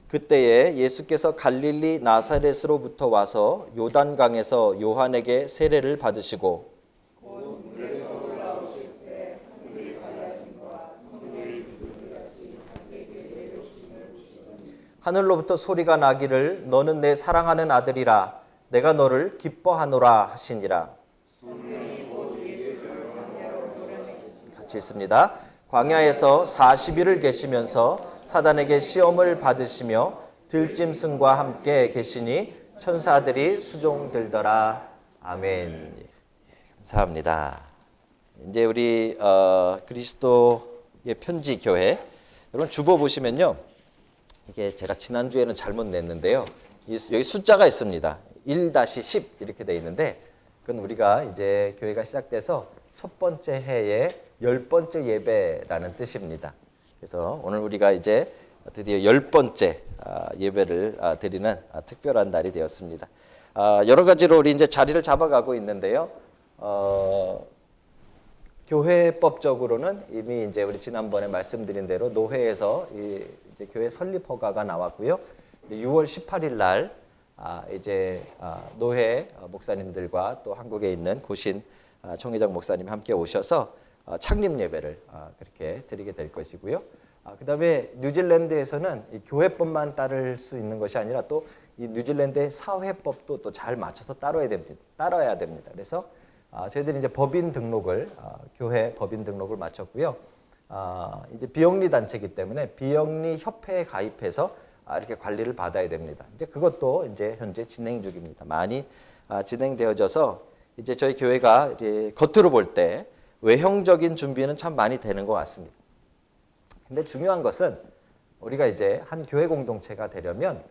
그때에 예수께서 갈릴리 나사렛으로부터 와서 요단강에서 요한에게 세례를 받으시고 하늘로부터 소리가 나기를 너는 내 사랑하는 아들이라 내가 너를 기뻐하노라 하시니라. 같이 있습니다. 광야에서 40일을 계시면서 사단에게 시험을 받으시며 들짐승과 함께 계시니 천사들이 수종들더라. 아멘. 감사합니다. 이제 우리 그리스도의 편지 교회 여러분 주보 보시면요. 이게 제가 지난주에는 잘못 냈는데요. 여기 숫자가 있습니다. 1-10 이렇게 돼 있는데 그건 우리가 이제 교회가 시작돼서 첫 번째 해의 10번째 예배라는 뜻입니다. 그래서 오늘 우리가 이제 드디어 10번째 예배를 드리는 특별한 날이 되었습니다. 여러 가지로 우리 이제 자리를 잡아가고 있는데요. 교회법적으로는 이미 이제 우리 지난번에 말씀드린 대로 노회에서 이제 교회 설립 허가가 나왔고요. 6월 18일 날 이제 노회 목사님들과 또 한국에 있는 고신 총회장 목사님 함께 오셔서 창립 예배를 그렇게 드리게 될 것이고요. 그다음에 뉴질랜드에서는 이 교회법만 따를 수 있는 것이 아니라 또 이 뉴질랜드의 사회법도 또 잘 맞춰서 따라야 됩니다. 그래서 저희들이 이제 법인 등록을 교회 법인 등록을 마쳤고요. 이제 비영리 단체이기 때문에 비영리 협회에 가입해서 이렇게 관리를 받아야 됩니다. 이제 그것도 이제 현재 진행 중입니다. 많이 진행되어져서 이제 저희 교회가 이제 겉으로 볼 때 외형적인 준비는 참 많이 되는 것 같습니다. 근데 중요한 것은 우리가 이제 한 교회 공동체가 되려면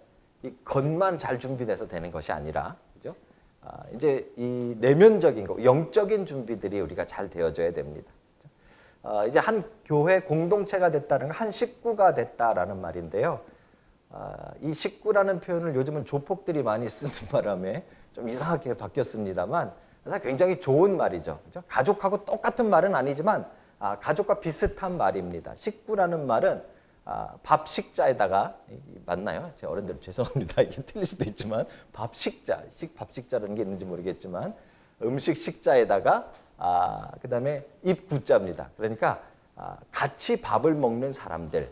이 겉만 잘 준비돼서 되는 것이 아니라, 그죠? 이제 이 내면적인 거, 영적인 준비들이 우리가 잘 되어져야 됩니다. 이제 한 교회 공동체가 됐다는 건 한 식구가 됐다라는 말인데요. 이 식구라는 표현을 요즘은 조폭들이 많이 쓰는 바람에 좀 이상하게 바뀌었습니다만 사실 굉장히 좋은 말이죠. 그죠? 가족하고 똑같은 말은 아니지만 가족과 비슷한 말입니다. 식구라는 말은 밥 식자에다가 맞나요? 제 어른들 죄송합니다. 이게 틀릴 수도 있지만 밥 식자라는 게 있는지 모르겠지만 음식 식자에다가 그다음에 입구자입니다. 그러니까 같이 밥을 먹는 사람들을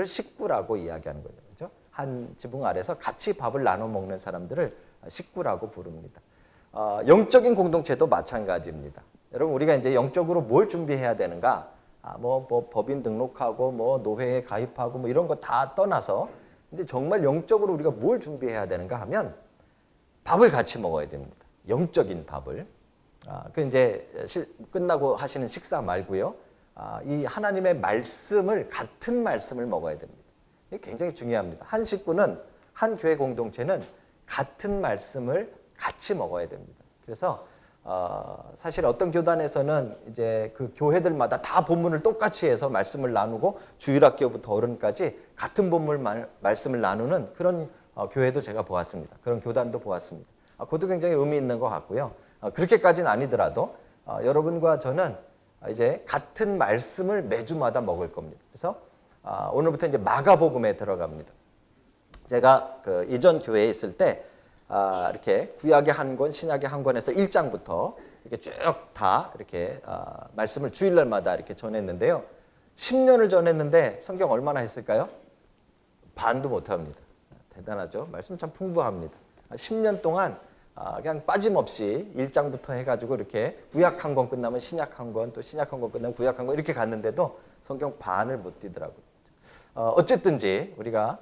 식구라고 이야기하는 거죠. 그렇죠? 한 지붕 아래서 같이 밥을 나눠 먹는 사람들을 식구라고 부릅니다. 영적인 공동체도 마찬가지입니다. 여러분 우리가 이제 영적으로 뭘 준비해야 되는가? 뭐 법인 등록하고 뭐 노회에 가입하고 뭐 이런 거 다 떠나서 이제 정말 영적으로 우리가 뭘 준비해야 되는가 하면 밥을 같이 먹어야 됩니다. 영적인 밥을. 그 이제 끝나고 하시는 식사 말고요. 이 하나님의 말씀을 같은 말씀을 먹어야 됩니다. 이게 굉장히 중요합니다. 한 식구는 한 교회 공동체는 같은 말씀을 같이 먹어야 됩니다. 그래서 사실 어떤 교단에서는 이제 그 교회들마다 다 본문을 똑같이 해서 말씀을 나누고 주일학교부터 어른까지 같은 본문 말씀을 나누는 그런 교회도 제가 보았습니다. 그런 교단도 보았습니다. 그것도 굉장히 의미 있는 것 같고요. 그렇게까지는 아니더라도 여러분과 저는 이제 같은 말씀을 매주마다 먹을 겁니다. 그래서 오늘부터 이제 마가복음에 들어갑니다. 제가 그 이전 교회에 있을 때 이렇게 구약의 한 권, 신약의 한 권에서 1장부터 이렇게 쭉 다 이렇게 말씀을 주일날마다 이렇게 전했는데요. 10년을 전했는데 성경 얼마나 했을까요? 반도 못합니다. 대단하죠? 말씀 참 풍부합니다. 10년 동안 그냥 빠짐없이 1장부터 해가지고 이렇게 구약 한 권 끝나면 신약 한 권, 또 신약 한 권 끝나면 구약 한 권 이렇게 갔는데도 성경 반을 못 뛰더라고요. 어쨌든지 우리가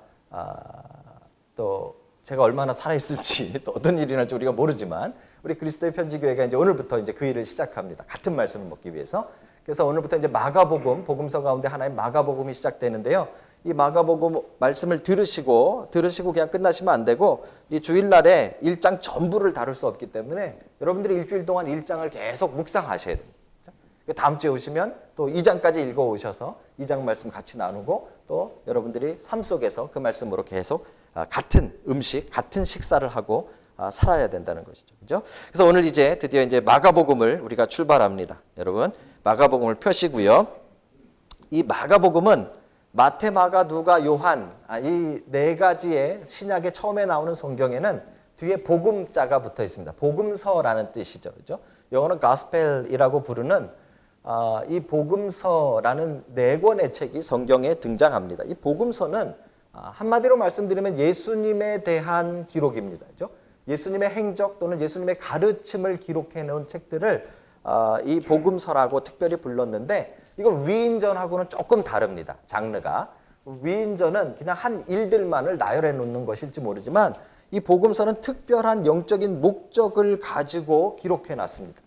또 제가 얼마나 살아있을지 또 어떤 일이 날지 우리가 모르지만 우리 그리스도의 편지교회가 이제 오늘부터 이제 그 일을 시작합니다. 같은 말씀을 먹기 위해서. 그래서 오늘부터 이제 마가복음, 복음서 가운데 하나의 마가복음이 시작되는데요. 이 마가복음 말씀을 들으시고 그냥 끝나시면 안 되고 이 주일날에 1장 전부를 다룰 수 없기 때문에 여러분들이 일주일 동안 1장을 계속 묵상하셔야 됩니다. 다음 주에 오시면 또 2장까지 읽어 오셔서 2장 말씀 같이 나누고 또 여러분들이 삶 속에서 그 말씀으로 계속 같은 음식, 같은 식사를 하고 살아야 된다는 것이죠. 그죠? 그래서 오늘 이제 드디어 이제 마가복음을 우리가 출발합니다. 여러분, 마가복음을 펴시고요. 이 마가복음은 마태, 마가, 누가, 요한 이 네 가지의 신약의 처음에 나오는 성경에는 뒤에 복음자가 붙어 있습니다. 복음서라는 뜻이죠. 그죠? 영어는 gospel이라고 부르는 이 복음서라는 네 권의 책이 성경에 등장합니다. 이 복음서는 한마디로 말씀드리면 예수님에 대한 기록입니다. 그죠? 예수님의 행적 또는 예수님의 가르침을 기록해 놓은 책들을 이 복음서라고 특별히 불렀는데 이거 위인전하고는 조금 다릅니다. 장르가. 위인전은 그냥 한 일들만을 나열해 놓는 것일지 모르지만 이 복음서는 특별한 영적인 목적을 가지고 기록해 놨습니다.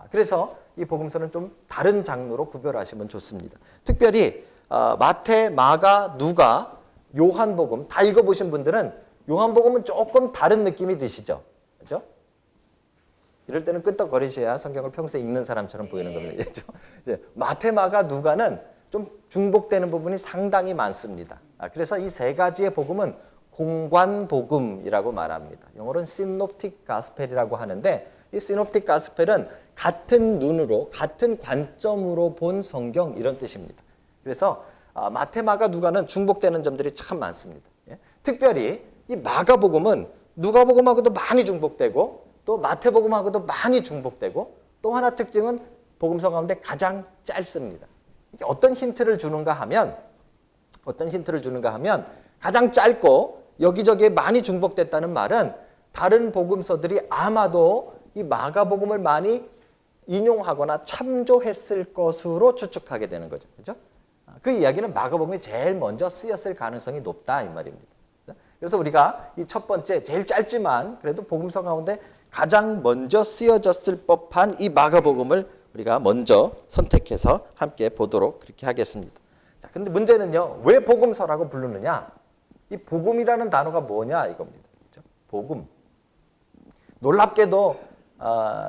그래서 이 복음서는 좀 다른 장르로 구별하시면 좋습니다. 특별히 마태, 마가, 누가, 요한복음 다 읽어보신 분들은 요한복음은 조금 다른 느낌이 드시죠? 그렇죠? 이럴 때는 끄떡거리셔야 성경을 평소에 읽는 사람처럼 보이는 겁니다. 이제 마태, 마가, 누가는 좀 중복되는 부분이 상당히 많습니다. 그래서 이 세 가지의 복음은 공관복음이라고 말합니다. 영어로는 시놉틱 가스펠이라고 하는데 이 시놉틱 가스펠은 같은 눈으로, 같은 관점으로 본 성경 이런 뜻입니다. 그래서 마태, 마가, 누가는 중복되는 점들이 참 많습니다. 특별히 이 마가복음은 누가복음하고도 많이 중복되고 또 마태복음하고도 많이 중복되고 또 하나 특징은 복음서 가운데 가장 짧습니다. 이게 어떤 힌트를 주는가 하면 가장 짧고 여기저기에 많이 중복됐다는 말은 다른 복음서들이 아마도 이 마가복음을 많이 인용하거나 참조했을 것으로 추측하게 되는 거죠. 그죠? 그 이야기는 마가복음이 제일 먼저 쓰였을 가능성이 높다 이 말입니다. 그래서 우리가 이 첫 번째 제일 짧지만 그래도 복음서 가운데 가장 먼저 쓰여졌을 법한 이 마가복음을 우리가 먼저 선택해서 함께 보도록 그렇게 하겠습니다. 자, 근데 문제는요. 왜 복음서라고 부르느냐? 이 복음이라는 단어가 뭐냐 이겁니다. 그렇죠? 복음. 놀랍게도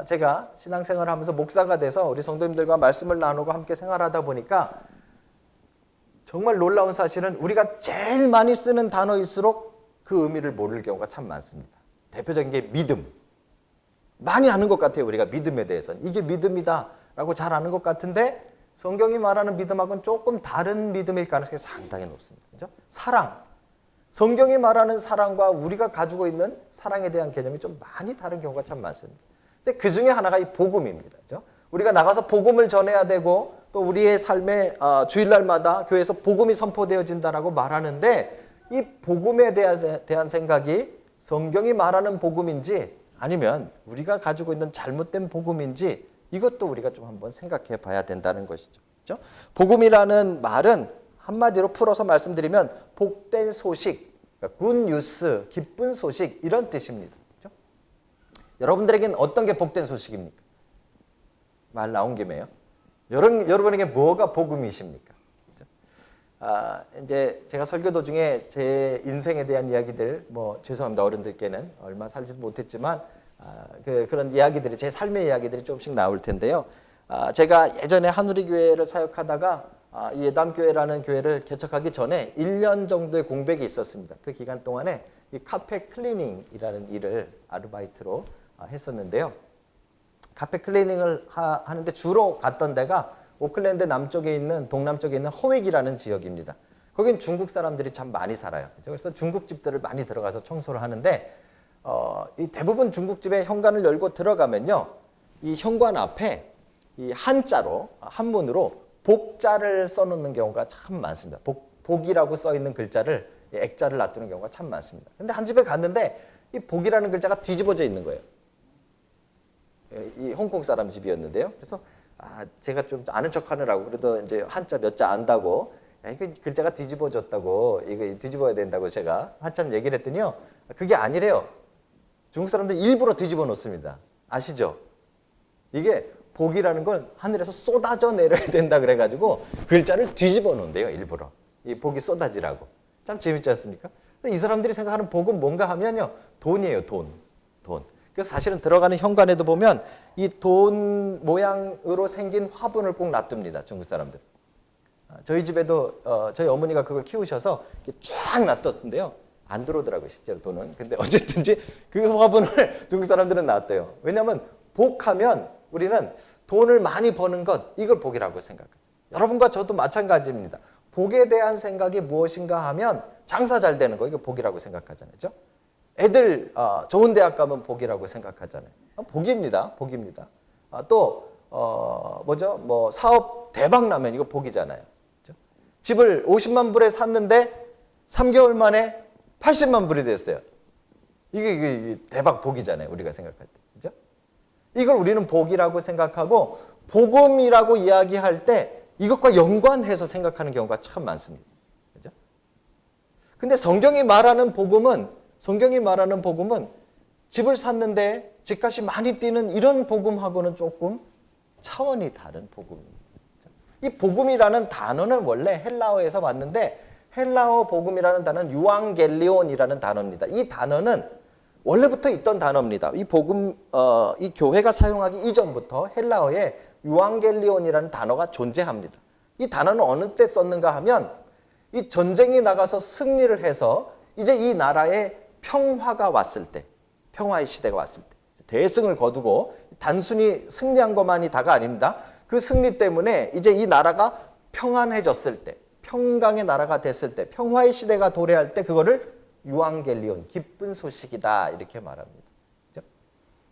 제가 신앙생활을 하면서 목사가 돼서 우리 성도님들과 말씀을 나누고 함께 생활하다 보니까 정말 놀라운 사실은 우리가 제일 많이 쓰는 단어일수록 그 의미를 모를 경우가 참 많습니다. 대표적인 게 믿음. 많이 아는 것 같아요. 우리가 믿음에 대해서는. 이게 믿음이다라고 잘 아는 것 같은데 성경이 말하는 믿음하고는 조금 다른 믿음일 가능성이 상당히 높습니다. 그죠? 사랑. 성경이 말하는 사랑과 우리가 가지고 있는 사랑에 대한 개념이 좀 많이 다른 경우가 참 많습니다. 근데 그 중에 하나가 이 복음입니다. 그죠? 우리가 나가서 복음을 전해야 되고 또 우리의 삶의 주일날마다 교회에서 복음이 선포되어진다라고 말하는데 이 복음에 대한 생각이 성경이 말하는 복음인지 아니면 우리가 가지고 있는 잘못된 복음인지 이것도 우리가 좀 한번 생각해 봐야 된다는 것이죠. 그렇죠? 복음이라는 말은 한마디로 풀어서 말씀드리면 복된 소식, 그러니까 굿 뉴스, 기쁜 소식 이런 뜻입니다. 그렇죠? 여러분들에게는 어떤 게 복된 소식입니까? 말 나온 김에요. 여러분에게 뭐가 복음이십니까? 이제 제가 설교 도중에 제 인생에 대한 이야기들, 죄송합니다. 어른들께는 얼마 살지도 못했지만, 그런 이야기들이, 제 삶의 이야기들이 조금씩 나올 텐데요. 제가 예전에 한우리교회를 사역하다가 이 예담교회라는 교회를 개척하기 전에 1년 정도의 공백이 있었습니다. 그 기간 동안에 이 카페 클리닝이라는 일을 아르바이트로 했었는데요. 카페 클리닝을 하는데 주로 갔던 데가 오클랜드 남쪽에 있는 동남쪽에 있는 허윅이라는 지역입니다. 거긴 중국 사람들이 참 많이 살아요. 그래서 중국집들을 많이 들어가서 청소를 하는데 이 대부분 중국집에 현관을 열고 들어가면요, 이 현관 앞에 이 한자로 한문으로 복자를 써놓는 경우가 참 많습니다. 복이라고 써 있는 글자를 액자를 놔두는 경우가 참 많습니다. 근데 한 집에 갔는데 이 복이라는 글자가 뒤집어져 있는 거예요. 이 홍콩 사람 집이었는데요. 그래서 제가 좀 아는 척 하느라고 그래도 이제 한자 몇 자 안다고 이거 글자가 뒤집어졌다고 이거 뒤집어야 된다고 제가 한참 얘기를 했더니요. 그게 아니래요. 중국 사람들 일부러 뒤집어 놓습니다. 아시죠? 이게 복이라는 건 하늘에서 쏟아져 내려야 된다 그래가지고 글자를 뒤집어 놓는데요. 일부러. 이 복이 쏟아지라고. 참 재밌지 않습니까? 근데 이 사람들이 생각하는 복은 뭔가 하면요. 돈이에요. 돈. 그래서 사실은 들어가는 현관에도 보면 이 돈 모양으로 생긴 화분을 꼭 놔둡니다. 중국 사람들. 저희 집에도 저희 어머니가 그걸 키우셔서 쫙 놔뒀는데요. 안 들어오더라고요. 실제로 돈은. 근데 어쨌든지 그 화분을 중국 사람들은 놔둬요. 왜냐하면 복하면 우리는 돈을 많이 버는 것, 이걸 복이라고 생각해요. 여러분과 저도 마찬가지입니다. 복에 대한 생각이 무엇인가 하면 장사 잘 되는 거, 이거 복이라고 생각하잖아요. 그죠? 애들 좋은 대학 가면 복이라고 생각하잖아요. 복입니다. 복입니다. 뭐 사업 대박 나면 이거 복이잖아요. 그죠? 집을 50만 불에 샀는데 3개월 만에 80만 불이 됐어요. 이게 대박 복이잖아요. 우리가 생각할 때. 그죠? 이걸 우리는 복이라고 생각하고 복음이라고 이야기할 때 이것과 연관해서 생각하는 경우가 참 많습니다. 그죠? 근데 성경이 말하는 복음은 집을 샀는데 집값이 많이 뛰는 이런 복음하고는 조금 차원이 다른 복음입니다. 이 복음이라는 단어는 원래 헬라어에서 왔는데 헬라어 복음이라는 단어는 유앙겔리온이라는 단어입니다. 이 단어는 원래부터 있던 단어입니다. 이 복음, 이 교회가 사용하기 이전부터 헬라어에 유앙겔리온이라는 단어가 존재합니다. 이 단어는 어느 때 썼는가 하면 이 전쟁이 나가서 승리를 해서 이제 이 나라에 평화가 왔을 때, 평화의 시대가 왔을 때, 대승을 거두고 단순히 승리한 것만이 다가 아닙니다. 그 승리 때문에 이제 이 나라가 평안해졌을 때, 평강의 나라가 됐을 때, 평화의 시대가 도래할 때 그거를 유앙겔리온, 기쁜 소식이다 이렇게 말합니다. 그렇죠?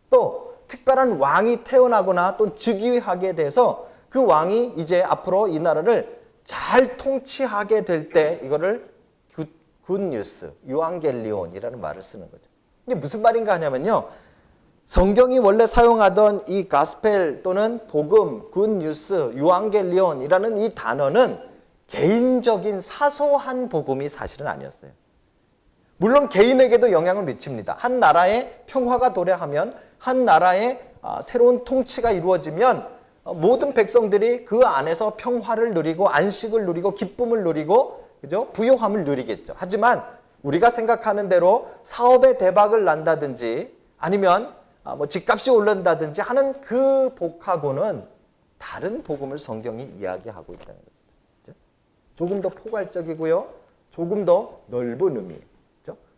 또 특별한 왕이 태어나거나 또 즉위하게 돼서 그 왕이 이제 앞으로 이 나라를 잘 통치하게 될 때 이거를 굿뉴스, 유앙겔리온이라는 말을 쓰는 거죠. 이게 무슨 말인가 하냐면요. 성경이 원래 사용하던 이 가스펠 또는 복음, 굿뉴스, 유앙겔리온이라는 이 단어는 개인적인 사소한 복음이 사실은 아니었어요. 물론 개인에게도 영향을 미칩니다. 한 나라에 평화가 도래하면 한 나라에 새로운 통치가 이루어지면 모든 백성들이 그 안에서 평화를 누리고 안식을 누리고 기쁨을 누리고 그죠? 부요함을 누리겠죠. 하지만 우리가 생각하는 대로 사업에 대박을 난다든지 아니면 뭐 집값이 오른다든지 하는 그 복하고는 다른 복음을 성경이 이야기하고 있다는 거죠. 조금 더 포괄적이고요. 조금 더 넓은 의미.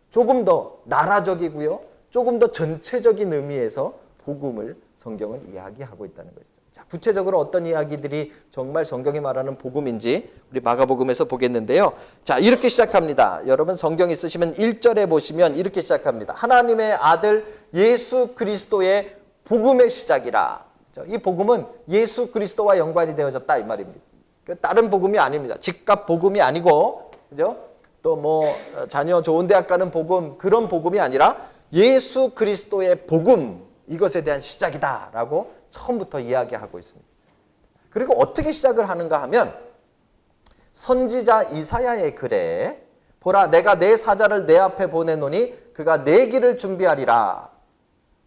조금 더 나라적이고요. 조금 더 전체적인 의미에서 복음을 성경은 이야기하고 있다는 것이죠. 자, 구체적으로 어떤 이야기들이 정말 성경이 말하는 복음인지 우리 마가복음에서 보겠는데요. 자, 이렇게 시작합니다. 여러분 성경 있으시면 1절에 보시면 이렇게 시작합니다. 하나님의 아들 예수 그리스도의 복음의 시작이라. 이 복음은 예수 그리스도와 연관이 되어졌다 이 말입니다. 다른 복음이 아닙니다. 집값 복음이 아니고, 그죠? 또 뭐 자녀 좋은 대학 가는 복음, 그런 복음이 아니라 예수 그리스도의 복음, 이것에 대한 시작이다라고 처음부터 이야기하고 있습니다. 그리고 어떻게 시작을 하는가 하면 선지자 이사야의 글에 보라 내가 내 사자를 내 앞에 보내노니 그가 내 길을 준비하리라.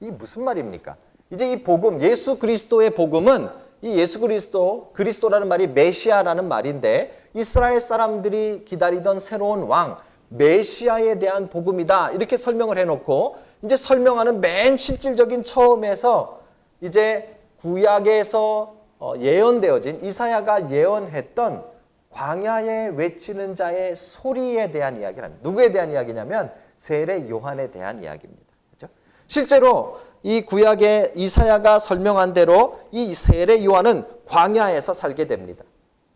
이게 무슨 말입니까? 이제 이 복음, 예수 그리스도의 복음은 이 예수 그리스도라는 말이 메시아라는 말인데 이스라엘 사람들이 기다리던 새로운 왕, 메시아에 대한 복음이다. 이렇게 설명을 해놓고 이제 설명하는 맨 실질적인 처음에서 이제 구약에서 예언되어진 이사야가 예언했던 광야에 외치는 자의 소리에 대한 이야기를 합니다. 누구에 대한 이야기냐면 세례 요한에 대한 이야기입니다. 그렇죠? 실제로 이 구약의 이사야가 설명한 대로 이 세례 요한은 광야에서 살게 됩니다.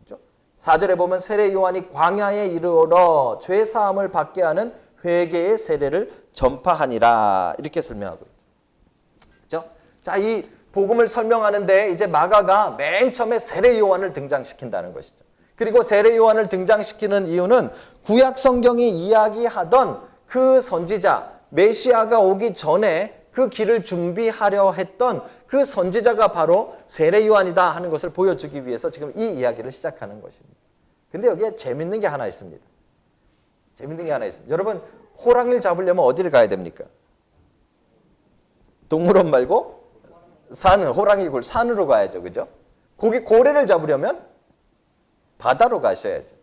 그렇죠? 4절에 보면 세례 요한이 광야에 이르러 죄 사함을 받게 하는 회개의 세례를 전파하니라 이렇게 설명하고 있죠. 그렇죠? 자, 이 복음을 설명하는데 이제 마가가 맨 처음에 세례 요한을 등장시킨다는 것이죠. 그리고 세례 요한을 등장시키는 이유는 구약 성경이 이야기하던 그 선지자 메시아가 오기 전에 그 길을 준비하려 했던 그 선지자가 바로 세례 요한이다 하는 것을 보여주기 위해서 지금 이 이야기를 시작하는 것입니다. 근데 여기에 재밌는 게 하나 있습니다. 재밌는 게 하나 있습니다. 여러분 호랑이를 잡으려면 어디를 가야 됩니까? 동물원 말고 호랑이 굴 산으로 가야죠. 그죠? 거기 고래를 잡으려면 바다로 가셔야죠.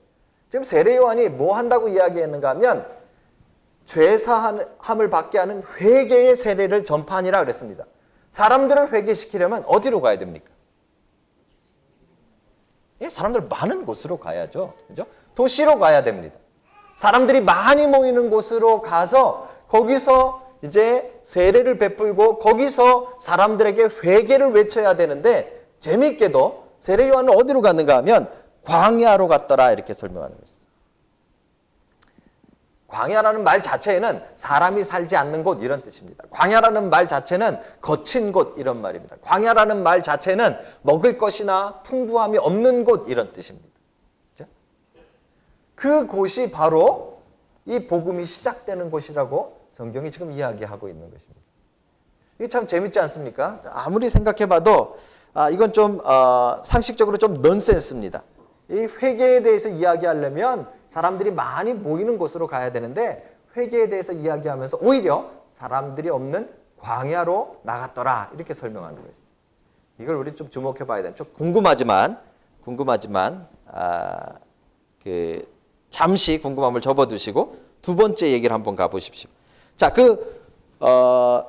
지금 세례 요한이 뭐 한다고 이야기했는가 하면 죄사함을 받게 하는 회개의 세례를 전파하니라 그랬습니다. 사람들을 회개시키려면 어디로 가야 됩니까? 사람들 많은 곳으로 가야죠. 그죠? 도시로 가야 됩니다. 사람들이 많이 모이는 곳으로 가서 거기서 이제 세례를 베풀고 거기서 사람들에게 회개를 외쳐야 되는데 재미있게도 세례 요한은 어디로 갔는가 하면 광야로 갔더라 이렇게 설명하는 것이죠. 광야라는 말 자체에는 사람이 살지 않는 곳 이런 뜻입니다. 광야라는 말 자체는 거친 곳 이런 말입니다. 광야라는 말 자체는 먹을 것이나 풍부함이 없는 곳 이런 뜻입니다. 그렇죠? 그 곳이 바로 이 복음이 시작되는 곳이라고 성경이 지금 이야기하고 있는 것입니다. 이게 참 재밌지 않습니까? 아무리 생각해봐도 이건 좀 상식적으로 좀 넌센스입니다. 이 회개에 대해서 이야기하려면 사람들이 많이 모이는 곳으로 가야 되는데 회개에 대해서 이야기하면서 오히려 사람들이 없는 광야로 나갔더라 이렇게 설명하는 것이죠. 이걸 우리 좀 주목해 봐야 돼요. 좀 궁금하지만 잠시 궁금함을 접어두시고 두 번째 얘기를 한번 가보십시오. 자,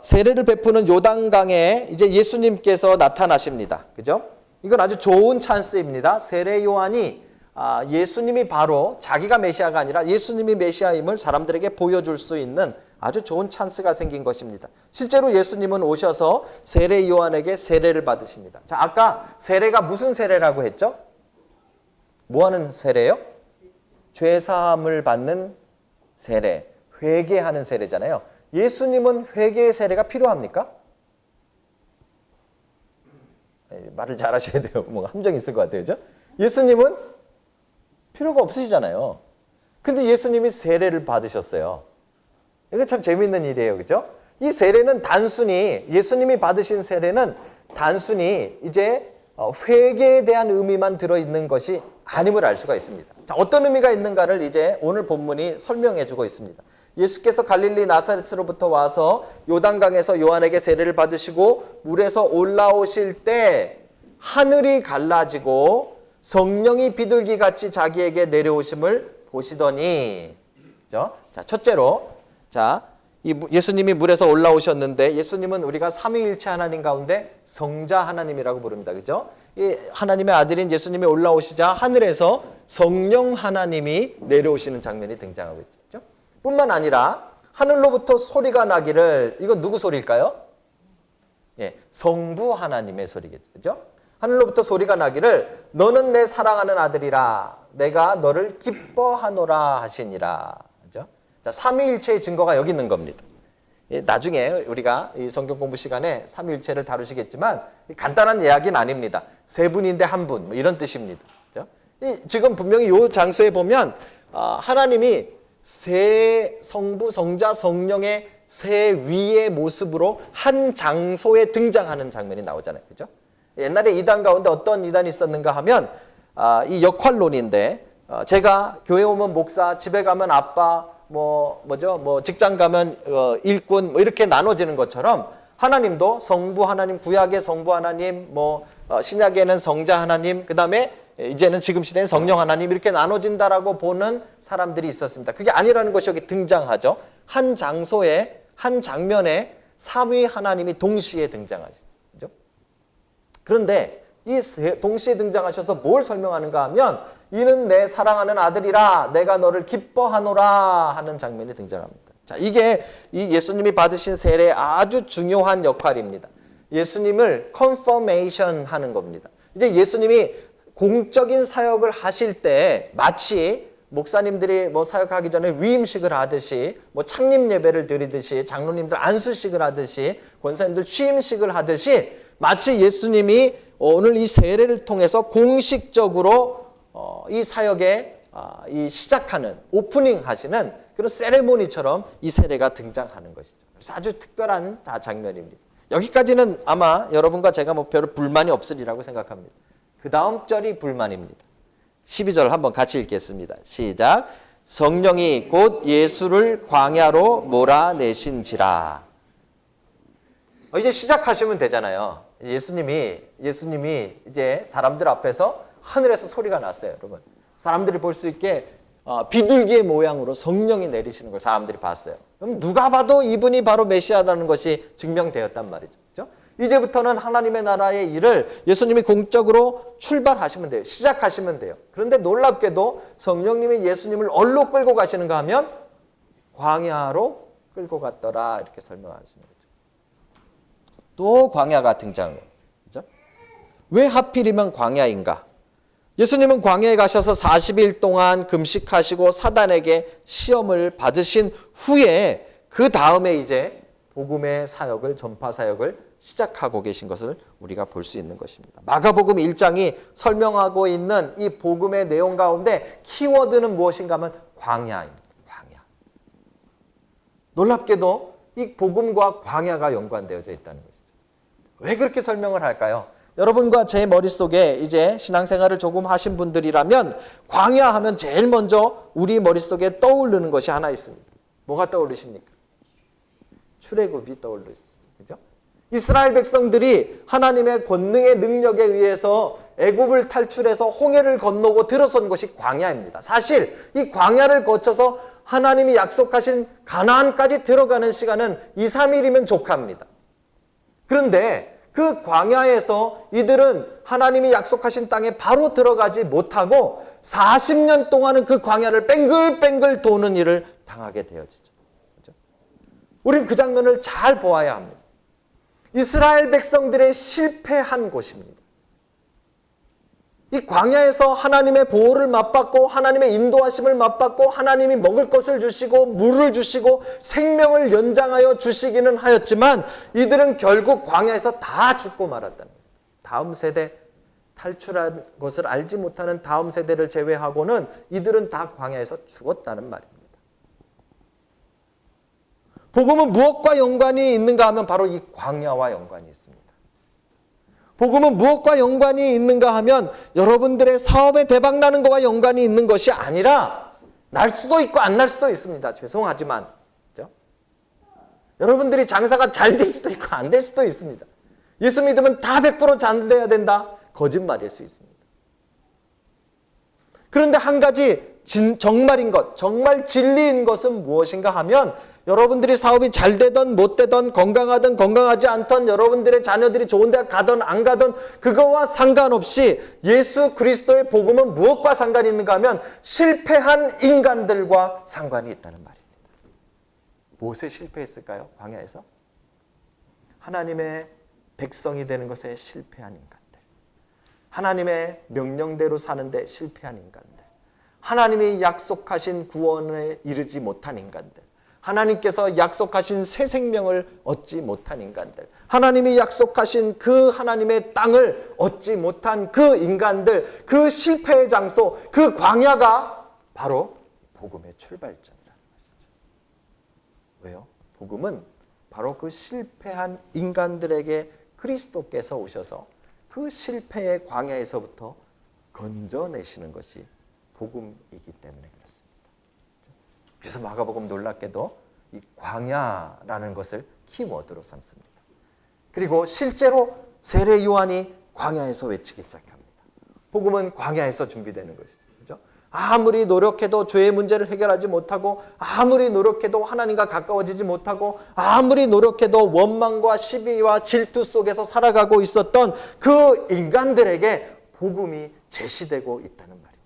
세례를 베푸는 요단강에 이제 예수님께서 나타나십니다. 그죠? 이건 아주 좋은 찬스입니다. 세례 요한이 예수님이 바로 자기가 메시아가 아니라 예수님이 메시아임을 사람들에게 보여줄 수 있는 아주 좋은 찬스가 생긴 것입니다. 실제로 예수님은 오셔서 세례 요한에게 세례를 받으십니다. 자, 아까 세례가 무슨 세례라고 했죠? 뭐 하는 세례요? 죄사함을 받는 세례, 회개하는 세례잖아요. 예수님은 회개의 세례가 필요합니까? 말을 잘하셔야 돼요. 뭔가 함정이 있을 것 같아요. 그죠? 예수님은 필요가 없으시잖아요. 근데 예수님이 세례를 받으셨어요. 이거 참 재밌는 일이에요. 그죠? 이 세례는 단순히 예수님이 받으신 세례는 단순히 이제 회개에 대한 의미만 들어있는 것이 아님을 알 수가 있습니다. 자, 어떤 의미가 있는가를 이제 오늘 본문이 설명해 주고 있습니다. 예수께서 갈릴리 나사렛으로부터 와서 요단강에서 요한에게 세례를 받으시고 물에서 올라오실 때 하늘이 갈라지고 성령이 비둘기같이 자기에게 내려오심을 보시더니, 그죠? 자, 첫째로, 예수님이 물에서 올라오셨는데 예수님은 우리가 삼위일체 하나님 가운데 성자 하나님이라고 부릅니다. 그죠? 이 하나님의 아들인 예수님이 올라오시자 하늘에서 성령 하나님이 내려오시는 장면이 등장하고 있죠. 그죠? 뿐만 아니라 하늘로부터 소리가 나기를, 이건 누구 소리일까요? 예, 성부 하나님의 소리겠죠. 그죠? 하늘로부터 소리가 나기를 너는 내 사랑하는 아들이라 내가 너를 기뻐하노라 하시니라. 그죠? 자, 삼위일체의 증거가 여기 있는 겁니다. 예, 나중에 우리가 이 성경 공부 시간에 삼위일체를 다루시겠지만 간단한 이야기는 아닙니다. 세 분인데 한 분, 뭐 이런 뜻입니다. 그죠? 지금 분명히 이 장소에 보면 하나님이 세 성부, 성자, 성령의 세 위의 모습으로 한 장소에 등장하는 장면이 나오잖아요. 그죠? 옛날에 이단 가운데 어떤 이단이 있었는가 하면 이 역할론인데 제가 교회 오면 목사, 집에 가면 아빠, 직장 가면 일꾼 이렇게 나눠지는 것처럼 하나님도 성부 하나님, 구약의 성부 하나님, 신약에는 성자 하나님, 그다음에 이제는 지금 시대엔 성령 하나님 이렇게 나눠진다라고 보는 사람들이 있었습니다. 그게 아니라는 것이 여기 등장하죠. 한 장소에, 한 장면에 삼위 하나님이 동시에 등장하시죠. 그죠? 그런데 이 동시에 등장하셔서 뭘 설명하는가 하면 이는 내 사랑하는 아들이라 내가 너를 기뻐하노라 하는 장면이 등장합니다. 자, 이게 이 예수님이 받으신 세례의 아주 중요한 역할입니다. 예수님을 컨퍼메이션 하는 겁니다. 이제 예수님이 공적인 사역을 하실 때 마치 목사님들이 사역하기 전에 위임식을 하듯이 창립 예배를 드리듯이 장로님들 안수식을 하듯이 권사님들 취임식을 하듯이 마치 예수님이 오늘 이 세례를 통해서 공식적으로 이 사역에 이 시작하는 오프닝 하시는 그런 세레모니처럼 이 세례가 등장하는 것이죠. 그래서 아주 특별한 장면입니다. 여기까지는 아마 여러분과 제가 별 불만이 없으리라고 생각합니다. 그 다음 절이 불만입니다. 12절 한번 같이 읽겠습니다. 시작. 성령이 곧 예수를 광야로 몰아내신지라. 이제 시작하시면 되잖아요. 예수님이 이제 사람들 앞에서 하늘에서 소리가 났어요, 여러분. 사람들이 볼 수 있게 비둘기의 모양으로 성령이 내리시는 걸 사람들이 봤어요. 그럼 누가 봐도 이분이 바로 메시아라는 것이 증명되었단 말이죠. 그렇죠? 이제부터는 하나님의 나라의 일을 예수님이 공적으로 출발하시면 돼요. 시작하시면 돼요. 그런데 놀랍게도 성령님이 예수님을 어디로 끌고 가시는가 하면 광야로 끌고 갔더라 이렇게 설명하시는 거죠. 또 광야가 등장해요. 그렇죠? 왜 하필이면 광야인가? 예수님은 광야에 가셔서 40일 동안 금식하시고 사단에게 시험을 받으신 후에 그 다음에 이제 복음의 사역을, 전파 사역을 시작하고 계신 것을 우리가 볼 수 있는 것입니다. 마가복음 1장이 설명하고 있는 이 복음의 내용 가운데 키워드는 무엇인가 하면 광야입니다. 광야. 놀랍게도 이 복음과 광야가 연관되어져 있다는 것이죠. 왜 그렇게 설명을 할까요? 여러분과 제 머릿속에 이제 신앙생활을 조금 하신 분들이라면 광야 하면 제일 먼저 우리 머릿속에 떠오르는 것이 하나 있습니다. 뭐가 떠오르십니까? 출애굽이 떠오르시죠. 그죠? 이스라엘 백성들이 하나님의 권능의 능력에 의해서 애굽을 탈출해서 홍해를 건너고 들어선 곳이 광야입니다. 사실 이 광야를 거쳐서 하나님이 약속하신 가나안까지 들어가는 시간은 2, 3일이면 족합니다. 그런데 그 광야에서 이들은 하나님이 약속하신 땅에 바로 들어가지 못하고 40년 동안은 그 광야를 뱅글뱅글 도는 일을 당하게 되어지죠. 그렇죠? 우리는 그 장면을 잘 보아야 합니다. 이스라엘 백성들의 실패한 곳입니다. 이 광야에서 하나님의 보호를 맛받고 하나님의 인도하심을 맛받고 하나님이 먹을 것을 주시고 물을 주시고 생명을 연장하여 주시기는 하였지만 이들은 결국 광야에서 다 죽고 말았다는 거예요. 다음 세대, 탈출한 것을 알지 못하는 다음 세대를 제외하고는 이들은 다 광야에서 죽었다는 말입니다. 복음은 무엇과 연관이 있는가 하면 바로 이 광야와 연관이 있습니다. 복음은 무엇과 연관이 있는가 하면 여러분들의 사업에 대박나는 것과 연관이 있는 것이 아니라 날 수도 있고 안 날 수도 있습니다. 죄송하지만 그렇죠? 여러분들이 장사가 잘 될 수도 있고 안 될 수도 있습니다. 예수 믿으면 다 100% 잘 돼야 된다? 거짓말일 수 있습니다. 그런데 한 가지 정말인 것, 정말 진리인 것은 무엇인가 하면 여러분들이 사업이 잘 되든 못 되든 건강하든 건강하지 않든 여러분들의 자녀들이 좋은 대학 가든 안 가든 그거와 상관없이 예수 그리스도의 복음은 무엇과 상관이 있는가 하면 실패한 인간들과 상관이 있다는 말입니다. 무엇에 실패했을까요? 광야에서? 하나님의 백성이 되는 것에 실패한 인간들. 하나님의 명령대로 사는데 실패한 인간들. 하나님이 약속하신 구원에 이르지 못한 인간들. 하나님께서 약속하신 새 생명을 얻지 못한 인간들, 하나님이 약속하신 그 하나님의 땅을 얻지 못한 그 인간들, 그 실패의 장소, 그 광야가 바로 복음의 출발점이라는 것이죠. 왜요? 복음은 바로 그 실패한 인간들에게 그리스도께서 오셔서 그 실패의 광야에서부터 건져내시는 것이 복음이기 때문에 그렇습니다. 그래서 마가복음 놀랍게도 이 광야라는 것을 키워드로 삼습니다. 그리고 실제로 세례 요한이 광야에서 외치기 시작합니다. 복음은 광야에서 준비되는 것이죠. 그렇죠? 아무리 노력해도 죄의 문제를 해결하지 못하고 아무리 노력해도 하나님과 가까워지지 못하고 아무리 노력해도 원망과 시비와 질투 속에서 살아가고 있었던 그 인간들에게 복음이 제시되고 있다는 말입니다.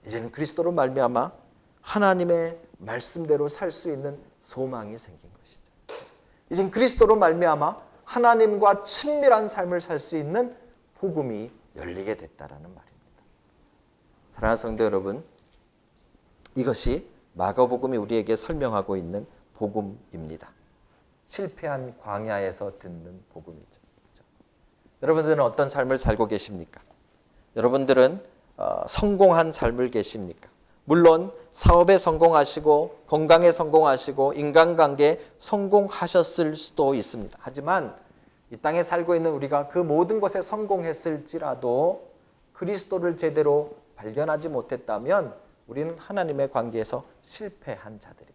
이제는 그리스도로 말미암아 하나님의 말씀대로 살 수 있는 소망이 생긴 것이죠. 이젠 그리스도로 말미암아 하나님과 친밀한 삶을 살 수 있는 복음이 열리게 됐다라는 말입니다. 사랑하는 성도 여러분, 이것이 마가복음이 우리에게 설명하고 있는 복음입니다. 실패한 광야에서 듣는 복음이죠. 그렇죠? 여러분들은 어떤 삶을 살고 계십니까? 여러분들은 성공한 삶을 계십니까? 물론 사업에 성공하시고 건강에 성공하시고 인간관계에 성공하셨을 수도 있습니다. 하지만 이 땅에 살고 있는 우리가 그 모든 것에 성공했을지라도 그리스도를 제대로 발견하지 못했다면 우리는 하나님의 관계에서 실패한 자들입니다.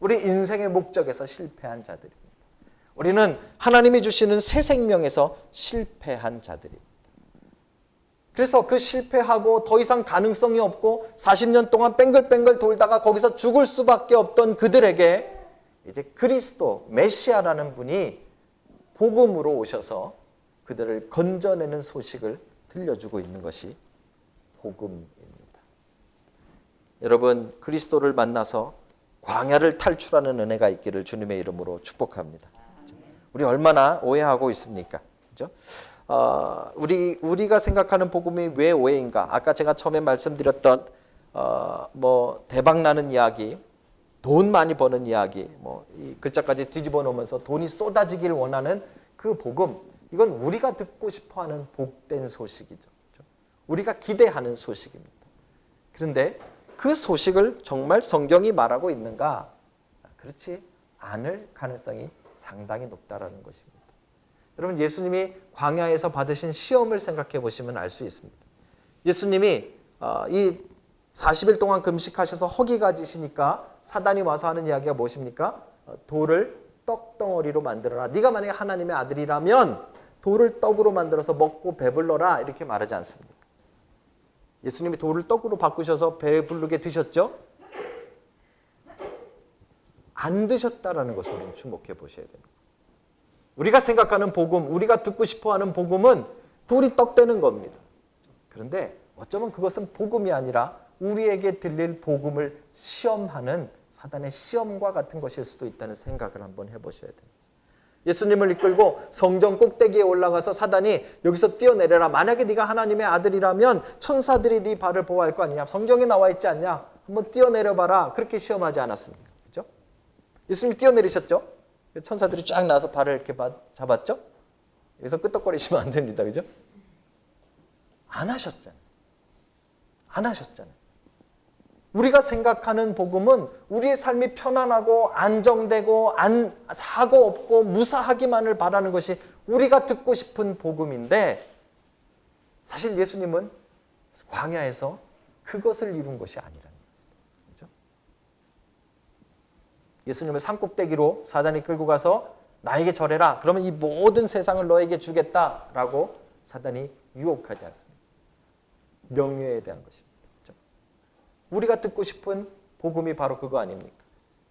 우리 인생의 목적에서 실패한 자들입니다. 우리는 하나님이 주시는 새 생명에서 실패한 자들입니다. 그래서 그 실패하고 더 이상 가능성이 없고 40년 동안 뱅글뱅글 돌다가 거기서 죽을 수밖에 없던 그들에게 이제 그리스도, 메시아라는 분이 복음으로 오셔서 그들을 건져내는 소식을 들려주고 있는 것이 복음입니다. 여러분, 그리스도를 만나서 광야를 탈출하는 은혜가 있기를 주님의 이름으로 축복합니다. 우리 얼마나 오해하고 있습니까? 그렇죠? 우리가 생각하는 복음이 왜 오해인가? 아까 제가 처음에 말씀드렸던 뭐 대박 나는 이야기, 돈 많이 버는 이야기, 뭐 이 글자까지 뒤집어 놓으면서 돈이 쏟아지기를 원하는 그 복음, 이건 우리가 듣고 싶어하는 복된 소식이죠. 우리가 기대하는 소식입니다. 그런데 그 소식을 정말 성경이 말하고 있는가? 그렇지 않을 가능성이 상당히 높다라는 것입니다. 여러분, 예수님이 광야에서 받으신 시험을 생각해 보시면 알 수 있습니다. 예수님이 이 40일 동안 금식하셔서 허기가 지시니까 사단이 와서 하는 이야기가 무엇입니까? 돌을 떡덩어리로 만들어라. 네가 만약에 하나님의 아들이라면 돌을 떡으로 만들어서 먹고 배불러라, 이렇게 말하지 않습니까? 예수님이 돌을 떡으로 바꾸셔서 배부르게 드셨죠? 안 드셨다라는 것을 우리는 주목해 보셔야 됩니다. 우리가 생각하는 복음, 우리가 듣고 싶어하는 복음은 돌이 떡 되는 겁니다. 그런데 어쩌면 그것은 복음이 아니라 우리에게 들릴 복음을 시험하는 사단의 시험과 같은 것일 수도 있다는 생각을 한번 해보셔야 됩니다. 예수님을 이끌고 성전 꼭대기에 올라가서 사단이 여기서 뛰어내려라. 만약에 네가 하나님의 아들이라면 천사들이 네 발을 보호할 거 아니냐. 성경에 나와 있지 않냐. 한번 뛰어내려봐라. 그렇게 시험하지 않았습니까? 그렇죠? 예수님이 뛰어내리셨죠? 천사들이 쫙 나와서 발을 이렇게 잡았죠? 여기서 끄떡거리시면 안 됩니다. 그죠? 안 하셨잖아요. 안 하셨잖아요. 우리가 생각하는 복음은 우리의 삶이 편안하고 안정되고 사고 없고 무사하기만을 바라는 것이 우리가 듣고 싶은 복음인데, 사실 예수님은 광야에서 그것을 이룬 것이 아니라는 거죠. 그렇죠? 예수님을 산꼭대기로 사단이 끌고 가서 나에게 절해라. 그러면 이 모든 세상을 너에게 주겠다라고 사단이 유혹하지 않습니다. 명예에 대한 것입니다. 우리가 듣고 싶은 복음이 바로 그거 아닙니까?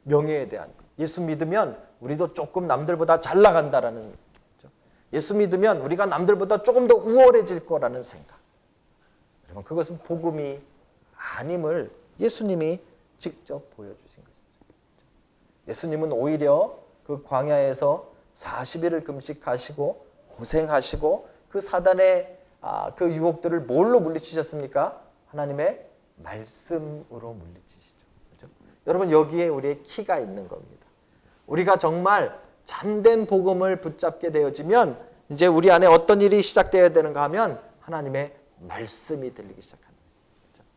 명예에 대한 것. 예수 믿으면 우리도 조금 남들보다 잘 나간다라는 거죠. 예수 믿으면 우리가 남들보다 조금 더 우월해질 거라는 생각. 여러분, 그것은 복음이 아님을 예수님이 직접 보여주신 것이죠. 예수님은 오히려 그 광야에서 40일을 금식하시고 고생하시고 그 사단의 그 유혹들을 뭘로 물리치셨습니까? 하나님의 말씀으로 물리치시죠. 그렇죠? 여러분, 여기에 우리의 키가 있는 겁니다. 우리가 정말 참된 복음을 붙잡게 되어지면 이제 우리 안에 어떤 일이 시작되어야 되는가 하면 하나님의 말씀이 들리기 시작합니다. 그렇죠?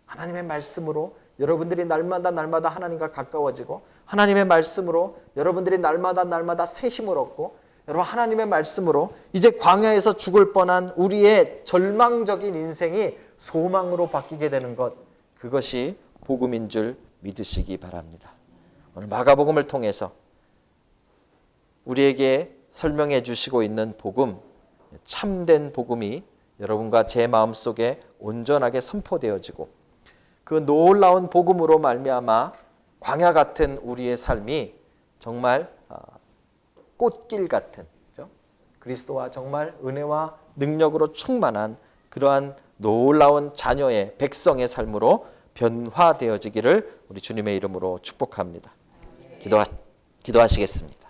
하나님의 말씀으로 여러분들이 날마다 하나님과 가까워지고, 하나님의 말씀으로 여러분들이 날마다 새 힘을 얻고, 여러분 하나님의 말씀으로 이제 광야에서 죽을 뻔한 우리의 절망적인 인생이 소망으로 바뀌게 되는 것, 그것이 복음인 줄 믿으시기 바랍니다. 오늘 마가복음을 통해서 우리에게 설명해 주시고 있는 복음, 참된 복음이 여러분과 제 마음속에 온전하게 선포되어지고, 그 놀라운 복음으로 말미암아 광야 같은 우리의 삶이 정말 꽃길 같은, 그렇죠? 그리스도와 정말 은혜와 능력으로 충만한 그러한 놀라운 자녀의 백성의 삶으로 변화되어지기를 우리 주님의 이름으로 축복합니다. 기도하시겠습니다.